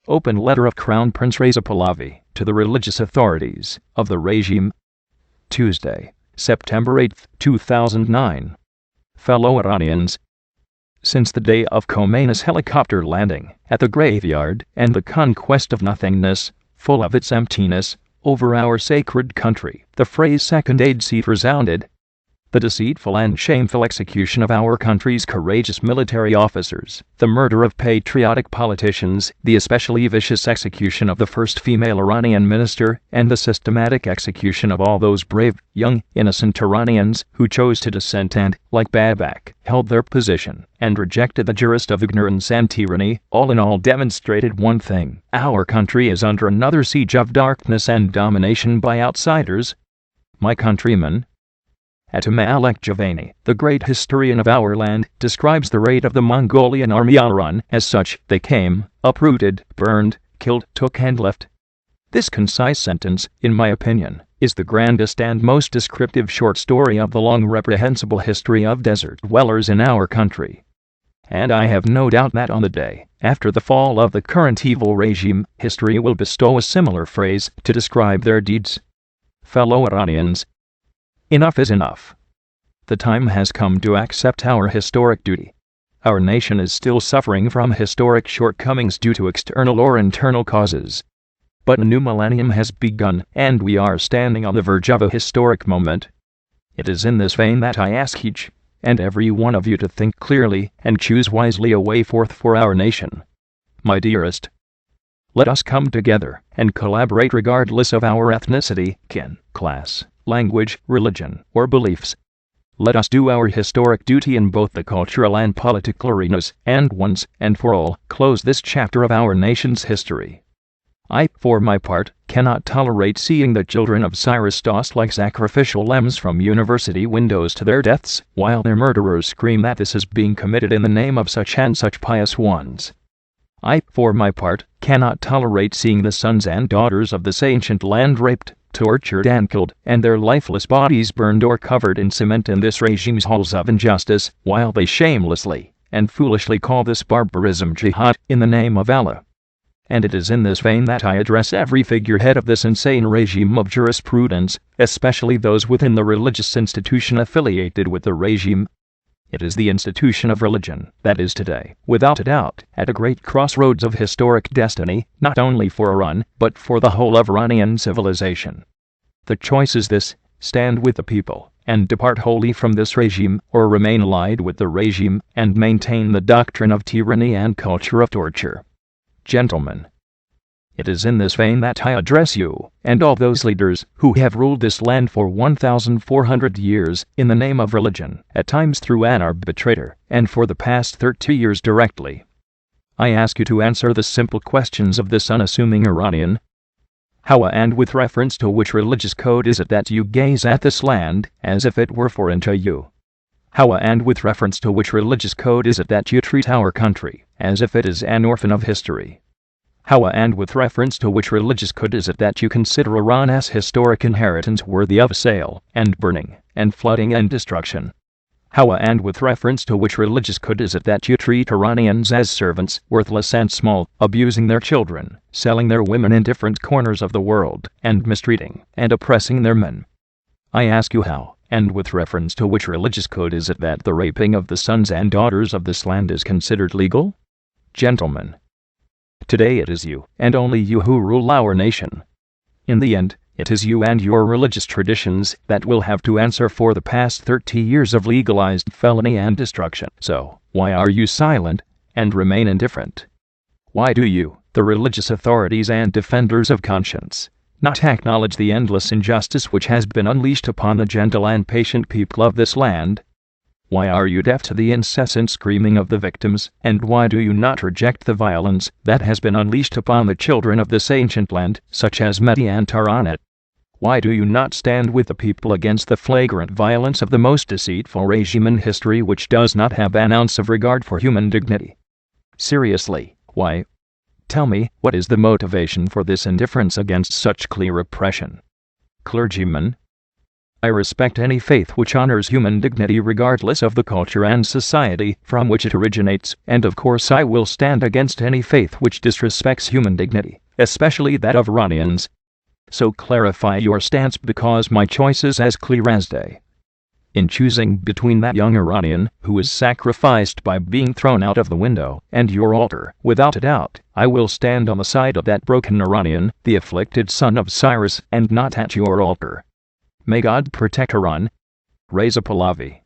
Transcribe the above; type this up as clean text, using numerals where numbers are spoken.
Open letter of Crown Prince Reza Pahlavi to the religious authorities of the regime. Tuesday, September 8, 2009. Fellow Iranians, since the day of Khomeini's helicopter landing at the graveyard and the conquest of nothingness, full of its emptiness, over our sacred country, the phrase second aid seat resounded. The deceitful and shameful execution of our country's courageous military officers, the murder of patriotic politicians, the especially vicious execution of the first female Iranian minister, and the systematic execution of all those brave, young, innocent Iranians who chose to dissent and, like Babak, held their position and rejected the jurist of ignorance and tyranny, all in all demonstrated one thing: our country is under another siege of darkness and domination by outsiders. My countrymen, Atamalek Javani, the great historian of our land, describes the raid of the Mongolian army on Iran as such: they came, uprooted, burned, killed, took and left. This concise sentence, in my opinion, is the grandest and most descriptive short story of the long reprehensible history of desert dwellers in our country. And I have no doubt that on the day after the fall of the current evil regime, history will bestow a similar phrase to describe their deeds. Fellow Iranians, enough is enough. The time has come to accept our historic duty. Our nation is still suffering from historic shortcomings due to external or internal causes. But a new millennium has begun, and we are standing on the verge of a historic moment. It is in this vein that I ask each and every one of you to think clearly and choose wisely a way forth for our nation. My dearest, let us come together and collaborate regardless of our ethnicity, kin, class, language, religion, or beliefs. Let us do our historic duty in both the cultural and political arenas, and once and for all, close this chapter of our nation's history. I, for my part, cannot tolerate seeing the children of Cyrus tossed like sacrificial lambs from university windows to their deaths, while their murderers scream that this is being committed in the name of such and such pious ones. I, for my part, cannot tolerate seeing the sons and daughters of this ancient land raped, tortured and killed, and their lifeless bodies burned or covered in cement in this regime's halls of injustice, while they shamelessly and foolishly call this barbarism jihad in the name of Allah. And it is in this vein that I address every figurehead of this insane regime of jurisprudence, especially those within the religious institution affiliated with the regime. It is the institution of religion that is today, without a doubt, at a great crossroads of historic destiny, not only for Iran, but for the whole of Iranian civilization. The choice is this: stand with the people, and depart wholly from this regime, or remain allied with the regime, and maintain the doctrine of tyranny and culture of torture. Gentlemen, it is in this vein that I address you, and all those leaders who have ruled this land for 1,400 years, in the name of religion, at times through an arbitrator, and for the past 30 years directly. I ask you to answer the simple questions of this unassuming Iranian. How and with reference to which religious code is it that you gaze at this land as if it were foreign to you? How and with reference to which religious code is it that you treat our country as if it is an orphan of history? How and with reference to which religious code is it that you consider Iran as historic inheritance worthy of sale, and burning, and flooding and destruction? How and with reference to which religious code is it that you treat Iranians as servants, worthless and small, abusing their children, selling their women in different corners of the world, and mistreating and oppressing their men? I ask you how and with reference to which religious code is it that the raping of the sons and daughters of this land is considered legal? Gentlemen, today it is you, and only you, who rule our nation. In the end, it is you and your religious traditions that will have to answer for the past 30 years of legalized felony and destruction. So, why are you silent and remain indifferent? Why do you, the religious authorities and defenders of conscience, not acknowledge the endless injustice which has been unleashed upon the gentle and patient people of this land? Why are you deaf to the incessant screaming of the victims, and why do you not reject the violence that has been unleashed upon the children of this ancient land, such as Mehdi and Taranat? Why do you not stand with the people against the flagrant violence of the most deceitful regime in history, which does not have an ounce of regard for human dignity? Seriously, why? Tell me, what is the motivation for this indifference against such clear oppression? Clergymen, I respect any faith which honors human dignity regardless of the culture and society from which it originates, and of course I will stand against any faith which disrespects human dignity, especially that of Iranians. So clarify your stance, because my choice is as clear as day. In choosing between that young Iranian, who was sacrificed by being thrown out of the window, and your altar, without a doubt, I will stand on the side of that broken Iranian, the afflicted son of Cyrus, and not at your altar. May God protect Iran. Reza Pahlavi.